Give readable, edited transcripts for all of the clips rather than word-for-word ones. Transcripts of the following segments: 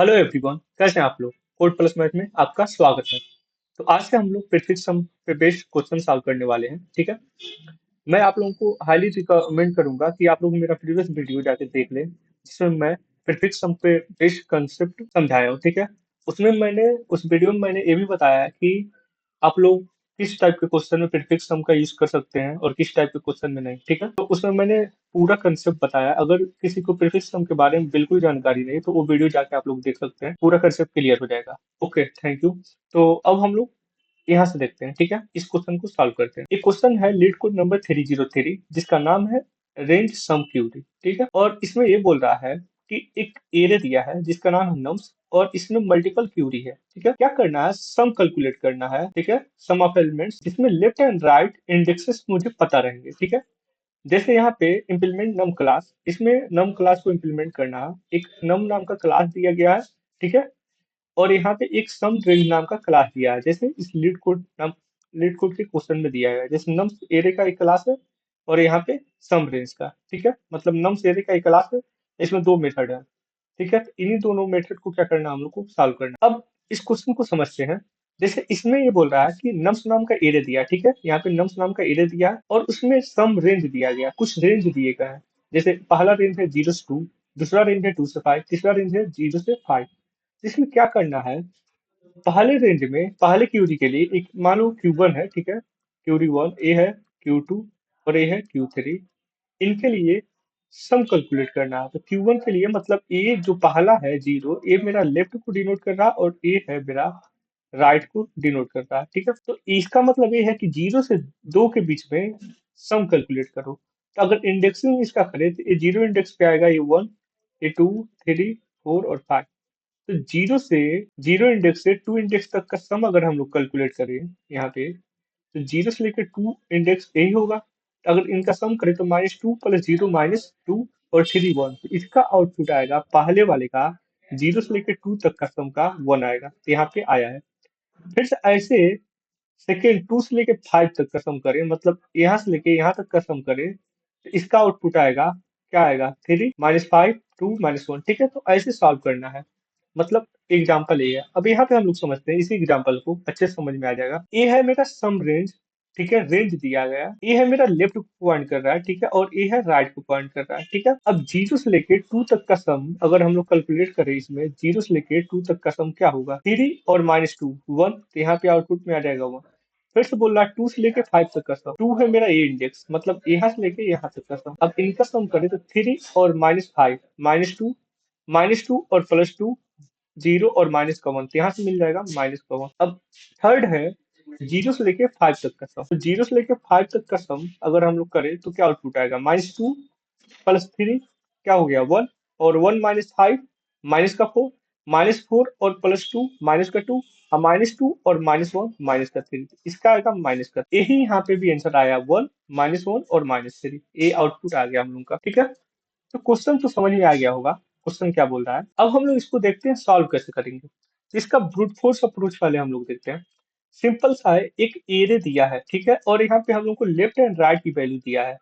Hello everyone, कैसे हैं आप लोग। कोड प्लस मैथ में आपका स्वागत है। तो आज से हम लोग प्रीफिक्स सम पे बेस्ड क्वेश्चन सॉल्व करने वाले हैं। ठीक है। मैं आप लोगों को हाईली रिकमेंड करूंगा कि आप लोग मेरा प्रीवियस वीडियो जाके देख लें, जिसमें मैं प्रीफिक्स सम पे बेस्ड कंसेप्ट समझाया हूँ। ठीक है। उस वीडियो में मैंने ये भी बताया है कि आप लोग किस टाइप के क्वेश्चन में प्रीफिक्स सम का यूज कर सकते हैं और किस टाइप के क्वेश्चन में नहीं। ठीक है। तो उसमें मैंने पूरा कंसेप्ट बताया। अगर किसी को प्रीफिक्स सम के बारे में बिल्कुल जानकारी नहीं तो वो वीडियो जाके आप लोग देख सकते हैं, पूरा कंसेप्ट क्लियर हो जाएगा। Okay, thank you. तो अब हम लोग यहाँ से देखते हैं। ठीक है, इस क्वेश्चन को सॉल्व करते हैं। एक क्वेश्चन है लीड कोड नंबर 303, जिसका नाम है रेंज सम क्यूरी। ठीक है। और इसमें ये बोल रहा है कि एक एरे दिया है जिसका नाम है नम्स, और इसमें मल्टीपल क्यूरी है। ठीक है। क्या करना है, सम कैलकुलेट करना है। ठीक है, सम ऑफ एलिमेंट्स जिसमें लेफ्ट एंड राइट इंडेक्सेस मुझे पता रहेंगे। ठीक है। जैसे यहाँ पे इम्प्लीमेंट नम क्लास, इसमें नम क्लास को इम्प्लीमेंट करना है। एक नम नाम का क्लास दिया गया है। ठीक है। और यहाँ पे एक सम रेंज नाम का क्लास दिया है, जैसे इस लीड कोड के क्वेश्चन में दिया है। जैसे नम्स एरे का एक क्लास है और यहाँ पे सम रेंज का। ठीक है, मतलब नम्स एरे का एक क्लास है, इसमें दो मेथड है। ठीक है, तो इन्हीं दोनों मेथड को क्या करना है, हम लोग को सॉल्व करना है। अब इस क्वेश्चन को समझते हैं। जैसे इसमें ये बोल रहा है कि नम्स नाम का एरे दिया है। ठीक है, यहाँ पे नम्स नाम का एरे दिया है और उसमें सम रेंज दिया गया, कुछ रेंज दिए गए हैं। जैसे पहला रेंज है 0 से 2, दूसरा रेंज है 2 से 5, तीसरा रेंज है 0 से 5। इसमें क्या करना है, पहले रेंज में पहले क्यूरी के लिए एक मान लो Q1 है। ठीक है, क्यूरी वन ए है, Q2 और ए है Q3। इनके लिए सम कैलकुलेट करना है। तो Q1 के लिए मतलब ए जो पहला है 0, ए मेरा लेफ्ट को डिनोट कर रहा है और ए है मेरा राइट को डिनोट कर रहा है। ठीक है, तो इसका मतलब ये है कि 0 से 2 के बीच में सम कैलकुलेट करो। तो अगर इंडेक्सिंग इसका करें तो ये 0 इंडेक्स पे आएगा, ये 1, ये 2, 3, 4 और 5। तो 0 इंडेक्स से 2 इंडेक्स तक का सम अगर हम लोग कैलकुलेट करें यहाँ पे, तो 0 से लेकर 2 इंडेक्स यही होगा। तो अगर इनका सम करें तो -2 + 0 -2 और 3 1, तो इसका आउटपुट आएगा पहले वाले का 0 से लेकर 2 तक का सम का 1 आएगा। तो यहाँ पे आया है। फिर से ऐसे सेकेंड 2 से लेकर 5 तक का सम करें, मतलब यहाँ से लेके यहाँ तक का सम करें, तो इसका आउटपुट आएगा, क्या आएगा, 3 -5 2 -1। ठीक है, तो ऐसे सॉल्व करना है। मतलब एग्जाम्पल ये है। अब यहाँ पे हम लोग समझते हैं, इसी एग्जाम्पल को अच्छे से समझ में आ जाएगा। ये है मेरा सम रेंज। ठीक है, रेंज दिया गया, ये है मेरा लेफ्ट को पॉइंट कर रहा है। ठीक है, और ये है राइट को पॉइंट कर रहा है। ठीक है, अब 0 से लेके 2 तक का सम अगर हम लोग कैलकुलेट करें, इसमें 0 से लेके 2 तक का सम क्या होगा, 3 और -2 1। तो यहाँ पे आउटपुट में आ जाएगा 1। फिर से बोल रहा है 2 से लेके 5 तक का सम, 2 है मेरा ए इंडेक्स, मतलब यहाँ से लेके यहाँ तक का सम। अब इनका सम करें तो 3 और -5, -2, -2 और +2, 0 और -1, तो यहाँ से मिल जाएगा -1। अब थर्ड है 0 से लेके 5 तक का सम। तो 0 से लेके 5 तक का सम अगर हम लोग करें तो क्या आउटपुट आएगा, -2 + 3 क्या हो गया, 1, और 1 - 5 -4, -4 और +2 -2, और -2 और -1 -3, इसका आएगा -का। यही यहाँ पे भी आंसर आया, 1 -1 और -3, ये आउटपुट आ गया हम लोग का। ठीक है, तो क्वेश्चन तो समझ में आ गया होगा, क्वेश्चन क्या बोल रहा है। अब हम लोग इसको देखते हैं सॉल्व कैसे करेंगे। तो इसका ब्रूट फोर्स अप्रोच पहले हम लोग देखते हैं। सिंपल सा है, एक एरे दिया है। ठीक है, और यहाँ पे हम लोग को लेफ्ट एंड राइट की वैल्यू दिया है।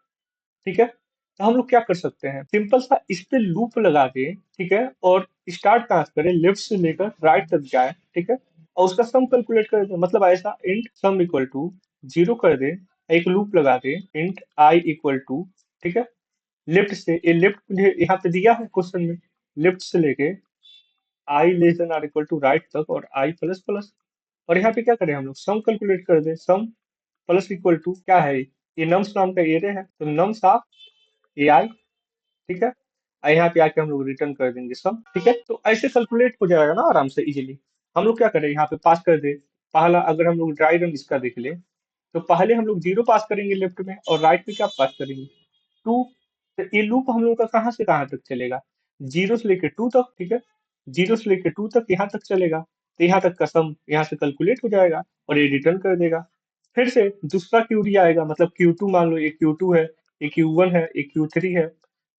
ठीक है, तो हम लोग क्या कर सकते हैं, सिंपल सा इस पे लूप लगा के, ठीक है, और स्टार्ट कहाँ से करें, लेफ्ट से लेकर राइट तक जाए। ठीक है, और उसका सम कैलकुलेट कर दें, मतलब ऐसा इंट सम इक्वल टू 0 कर दें, एक लूप लगा दें, इंट आई इक्वल टू, ठीक है, लेफ्ट से, ये लेफ्ट मुझे यहाँ पे दिया है क्वेश्चन में, लेफ्ट से लेके I less than or equal to right तक, और आई प्लस प्लस। और यहाँ पे क्या करें, हम लोग सम कैलकुलेट कर दें, सम प्लस इक्वल टू क्या है, ये नम्स नाम का एरे है, तो नम्स ऑफ ए आई। ठीक है, और यहाँ पे आके हम लोग रिटर्न कर देंगे सम। ठीक है, तो ऐसे कैलकुलेट हो जाएगा ना आराम से इजीली। हम लोग क्या करें, यहाँ पे पास कर दे। पहला अगर हम लोग ड्राई रन इसका देख ले, तो पहले हम लोग 0 पास करेंगे लेफ्ट में, और राइट में क्या पास करेंगे, 2। तो ये लूप हम लोग का कहाँ से कहाँ तक चलेगा, 0 से लेके 2 तक। ठीक है, 0 से लेके 2 तक यहाँ तक चलेगा। तो यहाँ तक का सम यहाँ से कैलकुलेट हो जाएगा और ये रिटर्न कर देगा। फिर से दूसरा क्यूरी आएगा, मतलब Q2 मान लो, ये Q2 है, ये Q1 है, ये Q3 है।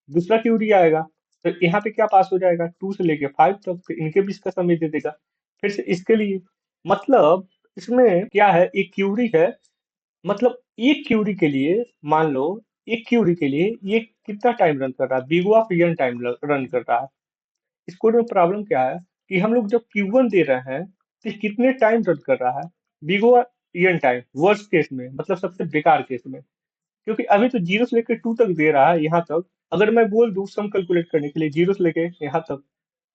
दूसरा क्यूरी आएगा, तो यहाँ पे क्या पास हो जाएगा, 2 से लेके 5 तक, तो इनके बीच का समय दे देगा। फिर से इसके लिए, मतलब इसमें क्या है, एक क्यूरी है, मतलब एक क्यूरी के लिए मान लो, एक क्यूरी के लिए ये कितना टाइम रन कर रहा है, O टाइम रन कर रहा है। इस कोड में प्रॉब्लम क्या है कि हम लोग जब Q1 दे रहे हैं तो ये कितने टाइम रन कर रहा है, big O N time, worst case में, मतलब सबसे बेकार केस में। क्योंकि अभी तो जीरो से लेकर टू तक दे रहा है यहाँ तक। अगर मैं बोल दूं सम कैलकुलेट करने के लिए जीरो से लेके यहाँ तक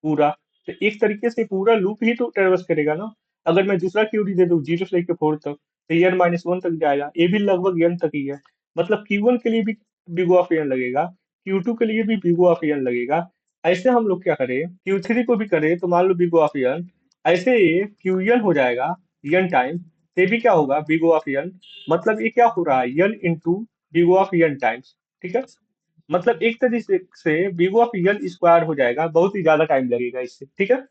पूरा, तो एक तरीके से पूरा लूप ही तो ट्रेवर्स करेगा ना। अगर मैं दूसरा क्यूरी दे दूं जीरो से लेकर फोर तक, तो एन माइनस वन तक जाएगा, ये भी लगभग एन तक ही है। मतलब Q1 के लिए भी बिग ऑफ एन लगेगा, Q2 के लिए भी बिग ऑफ एन लगेगा। ऐसे हम लोग क्या करें, Q3 को भी करें तो मान लो बिग ऑफ एन, ऐसे क्यू एन हो जाएगा एन टाइम, ये भी क्या होगा बिग ऑफ एन। मतलब ये क्या हो रहा है, N into big of N times, ठीक है। मतलब एक तरीके से बिग ऑफ एन स्क्वायर हो जाएगा, बहुत ही ज्यादा टाइम लगेगा इससे, ठीक है।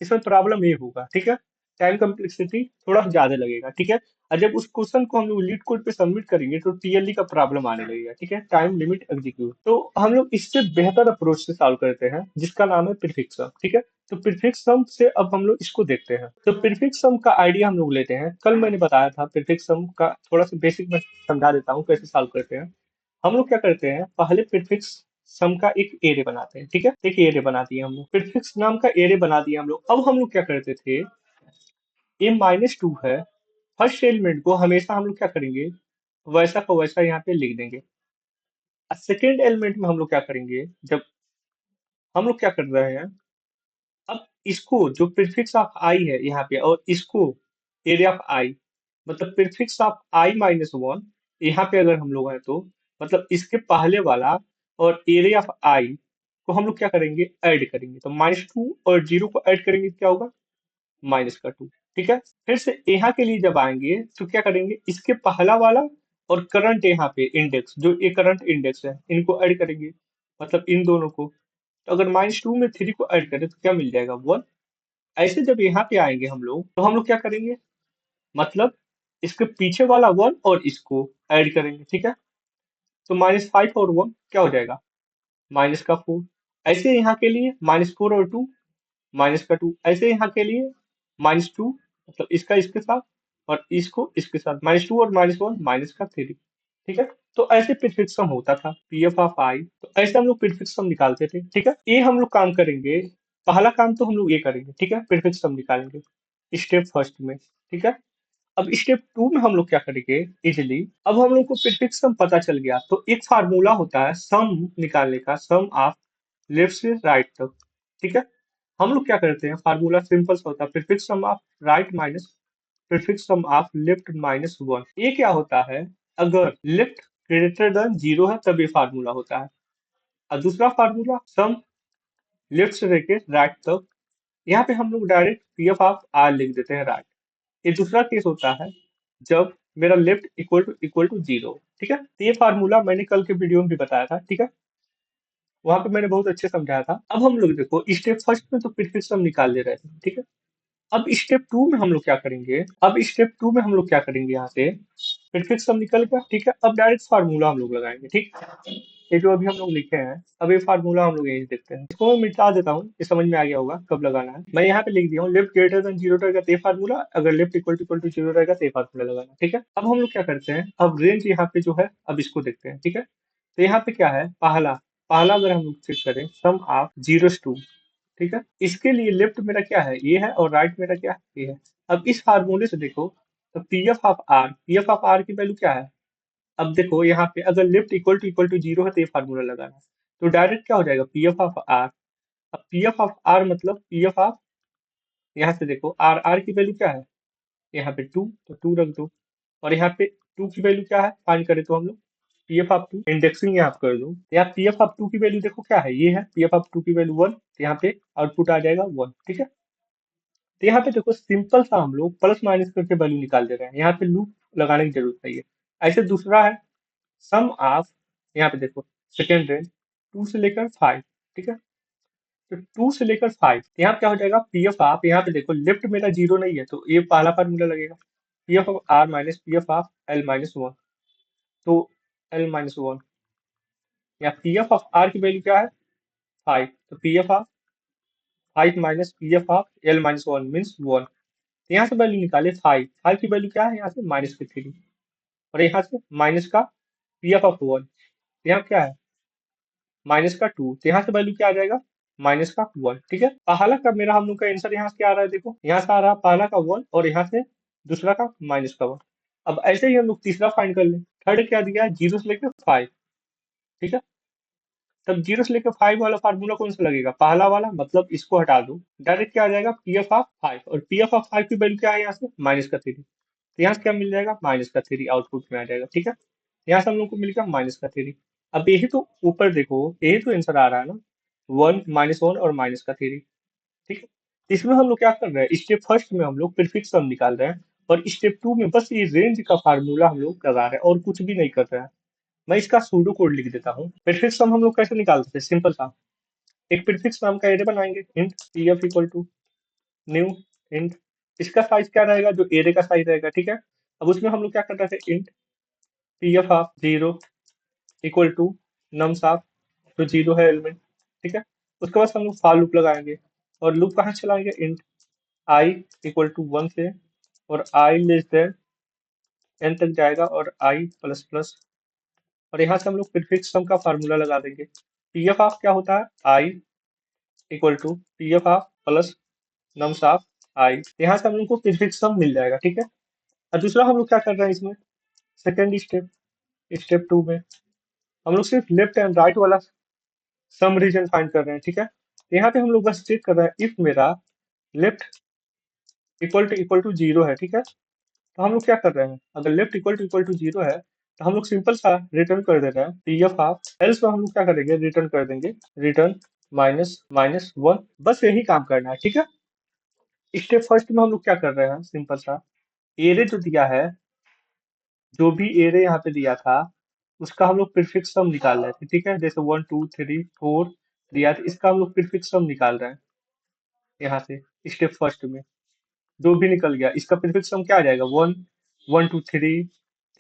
इसमें प्रॉब्लम ये होगा, ठीक है, टाइम कम्प्लेक्सिटी थोड़ा ज्यादा लगेगा, ठीक है। और जब उस क्वेश्चन को हम लोग लीड कोड पे सबमिट करेंगे तो टीएलई का प्रॉब्लम आने लगेगा, ठीक है, टाइम लिमिट एग्जीक्यूट। तो हम लोग इससे बेहतर अप्रोच से सॉल्व करते हैं जिसका नाम है प्रीफिक्स सम, ठीक है। तो प्रीफिक्स सम से अब हम लोग इसको देखते हैं। तो प्रीफिक्स सम का आइडिया हम लोग लेते हैं, कल मैंने बताया था प्रीफिक्स सम का थोड़ा सा बेसिक मैं समझा देता हूँ कैसे सॉल्व करते हैं। हम लोग क्या करते हैं, पहले प्रीफिक्स सम का एक एरे बनाते हैं, ठीक है, एक एरे बना दिए हम लोग, प्रीफिक्स नाम का एरे बना दिया हम लोग। अब हम लोग क्या करते थे, ए माइनस टू है, फर्स्ट एलिमेंट को हमेशा हम लोग क्या करेंगे, वैसा का वैसा यहाँ पे लिख देंगे। सेकेंड एलिमेंट में हम लोग क्या करेंगे, जब हम लोग क्या कर रहे हैं, अब इसको जो प्रीफिक्स ऑफ आई है यहाँ पे, और इसको एरिया ऑफ आई, मतलब prefix of I minus one यहाँ पे अगर हम लोग हैं तो, मतलब इसके पहले वाला और एरिया ऑफ आई को हम लोग क्या करेंगे, ऐड करेंगे। तो माइनस टू और जीरो को ऐड करेंगे तो क्या होगा, माइनस का टू, ठीक है। फिर से यहाँ के लिए जब आएंगे तो क्या करेंगे, इसके पहला वाला और करंट यहाँ पे इंडेक्स, जो ये करंट इंडेक्स है, इनको ऐड करेंगे, मतलब इन दोनों को। तो अगर माइनस टू में थ्री को ऐड करें तो क्या मिल जाएगा, वन। ऐसे जब यहाँ पे आएंगे हम लोग तो हम लोग क्या करेंगे, मतलब इसके पीछे वाला वन और इसको ऐड करेंगे, ठीक है। तो माइनस फाइव और वन क्या हो जाएगा, माइनस का फोर। ऐसे यहाँ के लिए माइनस फोर और टू, माइनस का टू। ऐसे यहाँ के लिए माइनस टू, मतलब इसका इसके साथ और इसको इसके साथ, माइनस टू और माइनस वन, माइनस का थ्री, ठीक है। तो ऐसे प्रीफिक्स सम होता था, पी एफ ऑफ आई। तो ऐसे हम लोग प्रीफिक्स सम निकालते थे, ठीक है। ये हम लोग काम करेंगे, पहला काम तो हम लोग ये करेंगे, ठीक है, प्रीफिक्स सम निकालेंगे स्टेप फर्स्ट में, ठीक है। अब स्टेप टू में हम लोग क्या करेंगे इजिली, अब हम लोग को प्रीफिक्स सम पता चल गया तो एक फार्मूला होता है सम निकालने का, सम ऑफ लेफ्ट से राइट तक, ठीक है। हम लोग क्या करते हैं, फार्मूला सिंपल सा होता है, prefix sum of right minus prefix sum of left minus one. ये क्या होता है, अगर लेफ्ट ग्रेटर देन जीरो है तब ये फार्मूला होता है। और दूसरा फार्मूला सम लेफ्ट से लेके राइट तक, यहाँ पे हम लोग direct P F of R लिख देते हैं राइट। ये दूसरा केस होता है जब मेरा लेफ्ट इक्वल टू जीरो, ठीक है। तो ये फार्मूला मैंने कल के वीडियो में भी बताया था, ठीक है, वहां पे मैंने बहुत अच्छे समझाया था। अब हम लोग देखो स्टेप फर्स्ट में तो प्रीफिक्स हम निकाल ले रहे थे, ठीक है। अब स्टेप टू में हम लोग क्या करेंगे, अब स्टेप टू में हम लोग क्या करेंगे, यहाँ से प्रीफिक्स सब निकल गया, ठीक है। अब डायरेक्ट फार्मूला हम लोग लगाएंगे, ठीक। ये जो अभी हम लोग लिखे हैं, अब ये फार्मूला हम लोग यही देखते हैं, इसको मैं मिटा देता हूँ, ये समझ में आ गया होगा कब लगाना है। मैं यहाँ पे लिख दिया हूँ लेफ्ट ग्रेटर देन जीरो रहेगा तो ये फार्मूला, अगर लेफ्ट इक्वल टू जीरो रहेगा तो ये फार्मूला लगाना, ठीक है। अब हम लोग क्या करते हैं, अब रेंज यहाँ पे जो है अब इसको देखते हैं, ठीक है। तो यहाँ पे क्या है, पहला पहला अगर हम लोग चेक करें, सम ऑफ जीरो टू, ठीक है। इसके लिए लेफ्ट मेरा क्या है, ये है, और राइट मेरा क्या है, ये है। अब इस फार्मूले से देखो, तो पी एफ ऑफ आर की वैल्यू क्या है। अब देखो यहाँ पे अगर लेफ्ट इक्वल टू जीरो है तो ये फार्मूला लगाना है, तो डायरेक्ट क्या हो जाएगा, पी एफ ऑफ आर। अब पी एफ ऑफ आर मतलब पी एफ ऑफ, यहाँ से देखो आर आर की वैल्यू क्या है, यहाँ पे टू, तो टू रख दो। और यहाँ पे टू की वैल्यू क्या है, फाइंड करें तो हम लोग P F of two, indexing यहाँ पे कर दो। यहाँ पी एफ ऑफ टू की वैल्यू देखो क्या है, ये है पी एफ ऑफ टू की वैल्यू वन, तो यहाँ पे आउटपुट आ जाएगा वन, ठीक है। तो यहाँ पे देखो सिंपल सा हम लोग प्लस माइनस करके वैल्यू निकाल दे रहे हैं, यहाँ पे लूप लगाने की जरूरत नहीं है। ऐसे दूसरा है सम ऑफ, यहाँ पे देखो सेकेंड रेंज टू से लेकर फाइव, ठीक है। तो टू से लेकर फाइव, यहाँ क्या हो जाएगा, पी एफ ऑफ, यहाँ पे देखो लेफ्ट मेरा जीरो नहीं है तो ये पहला फार्मूला लगेगा, P F of R minus P F of L minus one. तो एल माइनस वन, या पी एफ ऑफ आर की वैल्यू क्या है, फाइव, तो P F of five minus P F of L minus one means one. तो यहाँ से value निकाले फाइव, फाइव की वैल्यू क्या है, यहाँ से माइनस के थ्री, और यहाँ से माइनस का पी एफ ऑफ वन, यहाँ क्या है माइनस का टू, तो यहाँ से वैल्यू क्या आ जाएगा, माइनस का 1। ठीक है, पहला का मेरा हम लोग का आंसर यहाँ से क्या आ रहा है, देखो यहाँ से आ रहा है पहला का 1 और यहाँ से दूसरा का माइनस का 1। अब ऐसे ही हम लोग तीसरा फाइंड कर लें। थर्ड क्या दिया है, 0 से लेकर 5। ठीक है, तब 0 से लेकर 5 वाला फार्मूला कौन सा लगेगा, पहला वाला, मतलब इसको हटा दो, डायरेक्ट क्या आ जाएगा पी एफ ऑफ 5। और पी एफ ऑफ 5 की वैल्यू क्या है यहाँ से, माइनस का 3। तो यहाँ से क्या मिल जाएगा, माइनस का 3 आउटपुट में आ जाएगा। ठीक है, यहाँ से हम लोग को मिल गया माइनस का 3। अब यही तो ऊपर देखो, यही तो आंसर आ रहा है ना, 1 -1 और माइनस का 3। ठीक है, इसमें हम लोग क्या कर रहे हैं, स्टेप फर्स्ट में हम लोग प्रीफिक्स सम निकाल रहे हैं, और स्टेप 2 में बस ये रेंज का फार्मूला हम लोग लगा रहे हैं और कुछ भी नहीं कर रहे हैं। मैं इसका सूडो कोड लिख देता हूँ। प्रीफिक्स सम हम लोग कैसे निकालते हैं, सिंपल सा, एक प्रीफिक्स नाम का एरे बनाएंगे, int P F equal to new int, इसका साइज क्या रहेगा, जो एरे का साइज रहेगा। ठीक है, अब उसमें हम लोग क्या कर रहे थे, int P F of 0 equal to nums of, जो 0 है एलिमेंट। ठीक है, उसके बाद हम लोग फॉर लूप लगाएंगे, और लूप कहाँ चलाएंगे, इंट आई इक्वल टू 1 से, और आई लेस देन एन तक जाएगा, और आई प्लस प्लस, और यहाँ से हम लोग प्रीफिक्स सम का फार्मूला लगा देंगे। पी एफ ऑफ क्या होता है, I equal to P F of plus nums of I, यहाँ से हम लोग को प्रीफिक्स सम मिल जाएगा। ठीक है, और दूसरा हम लोग क्या कर रहे हैं इसमें, सेकेंड स्टेप, स्टेप 2 में हम लोग सिर्फ लेफ्ट एंड राइट वाला सम रीजन फाइंड कर रहे हैं। ठीक है, तो यहाँ पे हम लोग बस चेक कर रहे हैं, इफ मेरा लेफ्ट इक्वल टू 0 है। ठीक है, तो हम लोग क्या कर रहे हैं, अगर लेफ्ट इक्वल टू 0 है, तो हम लोग सिंपल सा रिटर्न कर दे रहे हैं पी एफ ऑफ, एल्स में हम लोग क्या करेंगे, रिटर्न कर देंगे रिटर्न माइनस माइनस 1। बस यही काम करना है। ठीक है, स्टेप फर्स्ट में हम लोग क्या कर रहे हैं, सिंपल सा एरे जो दिया है, जो भी एरे यहाँ पे दिया था, उसका हम लोग प्रीफिक्स सम निकाल रहे थे। ठीक है, जैसे 1 2 3 4 दिया, तो इसका हम लोग प्रीफिक्स सम निकाल रहे हैं यहाँ से। स्टेप फर्स्ट में जो भी निकल गया, इसका प्रीफिक्स सम क्या आ जाएगा, 1 1 2 3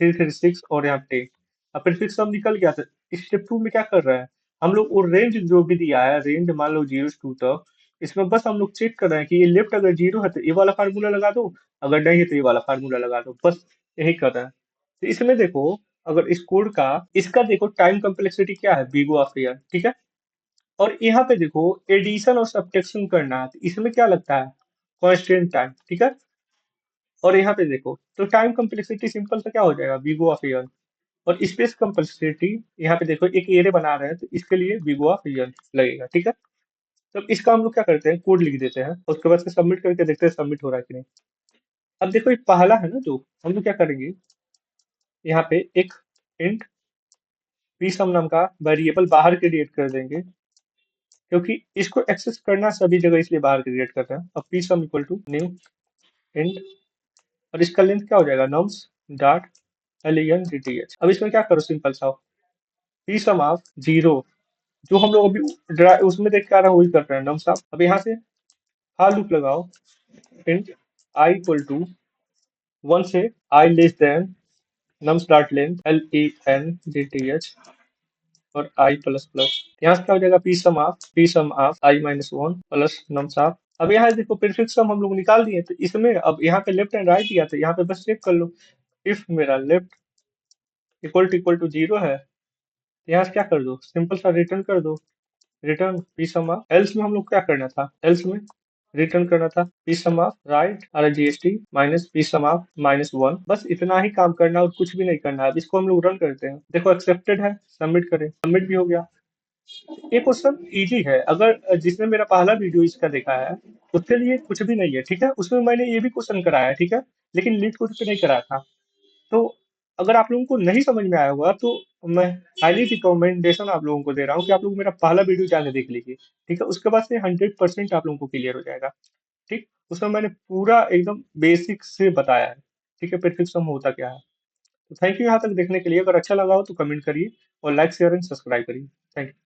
3 3 6 और यहाँ 10। अब प्रीफिक्स सम निकल गया, तो स्टेप 2 में क्या कर रहे हैं, हम लोग वो रेंज जो भी दिया है, रेंज मान लो 0 से 2 तक, इसमें बस हम लोग चेक कर रहे हैं कि ये लेफ्ट अगर 0 है तो ये वाला फार्मूला लगा दो, अगर नहीं है तो ये वाला फार्मूला लगा दो, बस यही कर रहे हैं। तो इसमें देखो, अगर इस कोड का, इसका देखो टाइम कम्प्लेक्सिटी क्या है, बिगो ऑफ ईयर। ठीक है, और यहाँ पे देखो एडिशन और सब्ट्रैक्शन करना है, तो इसमें क्या लगता है, कांस्टेंट टाइम। ठीक है, और यहाँ पे देखो तो टाइम कम्प्लेक्सिटी सिंपल सा क्या हो जाएगा, बिगो ऑफ ईयर, और स्पेस कम्प्लेक्सिटी यहाँ पे देखो एक एरे बना रहे हैं, तो इसके लिए बिगो ऑफ ईयर लगेगा। ठीक है, तो इसका हम लोग क्या करते हैं, कोड लिख देते हैं, उसके बाद से सबमिट करके देखते हैं सबमिट हो रहा है कि नहीं। अब देखो ये पहला है ना, जो हम लोग क्या करेंगे, यहाँ पे एक इंट पी सम नाम का वेरिएबल बाहर क्रिएट कर देंगे, क्योंकि इसको एक्सेस करना सभी जगह, इसलिए बाहर क्रिएट कर रहे हैं। अब P sum equal to new int, और इसका लेंथ क्या हो जाएगा, nums dot alien D T H. अब इसमें क्या करो, सिंपल सा पी सम ऑफ 0, जो हम लोग अभी उसमें देख के आ रहा है वही कर रहे हैं, नम्स ऑफ। अब यहाँ से हाल लूप लगाओ, इंट आई इक्वल टू 1 से I less than nums dot length L E N D T H, और आई प्लस प्लस, यहाँ से क्या हो जाएगा, P sum of I minus 1 plus nums of. अब यहाँ देखो प्रीफिक्स सम हम लोग निकाल दिए, तो इसमें अब यहाँ पे लेफ्ट एंड राइट दिया, तो यहाँ पे बस चेक कर लो, इफ मेरा लेफ्ट इक्वल टू 0 है, तो यहाँ से क्या कर दो, सिंपल सा रिटर्न कर दो, return P sum of. Else में हम लोग क्या करना था, एल्स में रिटर्न करना था पी सम ऑफ राइट और GST minus P sum of -1। बस इतना ही काम करना और कुछ भी नहीं करना। अब इसको हम लोग रन करते हैं, देखो एक्सेप्टेड है, सबमिट करें, सबमिट भी हो गया। ये क्वेश्चन इजी है, अगर जिसने मेरा पहला वीडियो इसका देखा है उसके लिए कुछ भी नहीं है। ठीक है, उसमें मैंने ये भी क्वेश्चन कराया है। ठीक है, लेकिन लीड कोड पे नहीं कराया था। तो अगर आप लोगों को नहीं समझ में आया होगा, तो मैं हाईली रिकमेंडेशन आप लोगों को दे रहा हूँ कि आप लोग मेरा पहला वीडियो जाके देख लीजिए। ठीक है, उसके बाद से 100% आप लोगों को क्लियर हो जाएगा। ठीक, उसमें मैंने पूरा एकदम बेसिक से बताया है। ठीक है, प्रीफिक्स सम होता क्या है। तो थैंक यू यहाँ तक देखने के लिए। अगर अच्छा लगा हो तो कमेंट करिए, और लाइक शेयर एंड सब्सक्राइब करिए। Thank you.